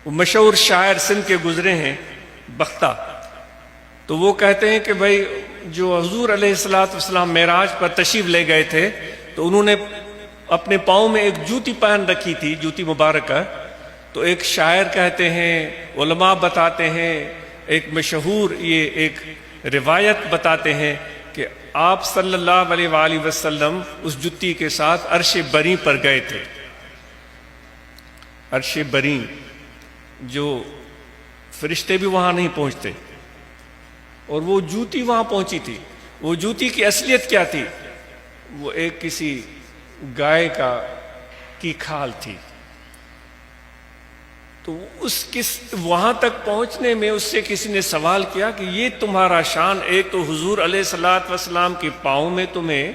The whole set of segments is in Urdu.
وہ مشہور شاعر سندھ کے گزرے ہیں بختہ، تو وہ کہتے ہیں کہ بھائی جو حضور علیہ السلام معراج پر تشریف لے گئے تھے تو انہوں نے اپنے پاؤں میں ایک جوتی پہن رکھی تھی، جوتی مبارکہ. تو ایک شاعر کہتے ہیں، علماء بتاتے ہیں، ایک مشہور یہ ایک روایت بتاتے ہیں کہ آپ صلی اللہ علیہ وآلہ وسلم اس جوتی کے ساتھ عرش بری پر گئے تھے. عرش بری، جو فرشتے بھی وہاں نہیں پہنچتے، اور وہ جوتی وہاں پہنچی تھی. وہ جوتی کی اصلیت کیا تھی؟ وہ ایک کسی گائے کی کھال تھی. تو وہاں تک پہنچنے میں اس سے کسی نے سوال کیا کہ یہ تمہارا شان، ایک تو حضور علیہ السلام کے پاؤں میں تمہیں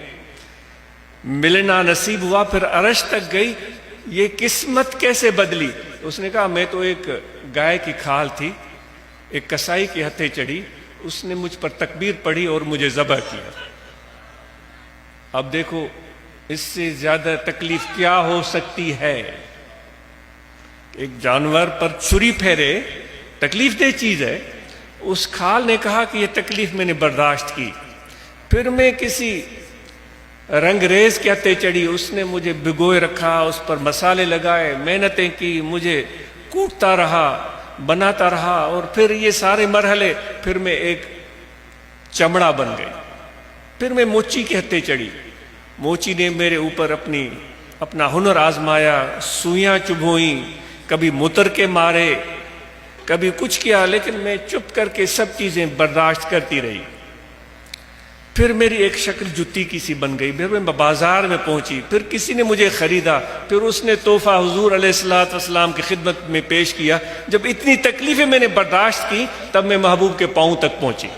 ملنا نصیب ہوا، پھر عرش تک گئی، یہ قسمت کیسے بدلی؟ اس نے کہا میں تو ایک گائے کی کھال تھی، ایک کسائی کے ہتھے چڑھی، اس نے مجھ پر تکبیر پڑھی اور مجھے ذبح کیا. اب دیکھو اس سے زیادہ تکلیف کیا ہو سکتی ہے؟ ایک جانور پر چھری پھیرے تکلیف دہ چیز ہے. اس کھال نے کہا کہ یہ تکلیف میں نے برداشت کی، پھر میں کسی رنگ ریز کے ہتھے چڑھی، اس نے مجھے بھگوئے رکھا، اس پر مسالے لگائے، محنتیں کی، مجھے کوٹتا رہا، بناتا رہا، اور پھر یہ سارے مرحلے، پھر میں ایک چمڑا بن گئی. پھر میں موچی کے ہتھے چڑھی، موچی نے میرے اوپر اپنا ہنر آزمایا، سوئیاں چبھوئیں، کبھی متر کے مارے، کبھی کچھ کیا، لیکن میں چپ کر کے سب چیزیں برداشت کرتی رہی. پھر میری ایک شکل جتی کی سی بن گئی، پھر میں بازار میں پہنچی، پھر کسی نے مجھے خریدا، پھر اس نے تحفہ حضور علیہ السلام کی خدمت میں پیش کیا. جب اتنی تکلیفیں میں نے برداشت کی، تب میں محبوب کے پاؤں تک پہنچی.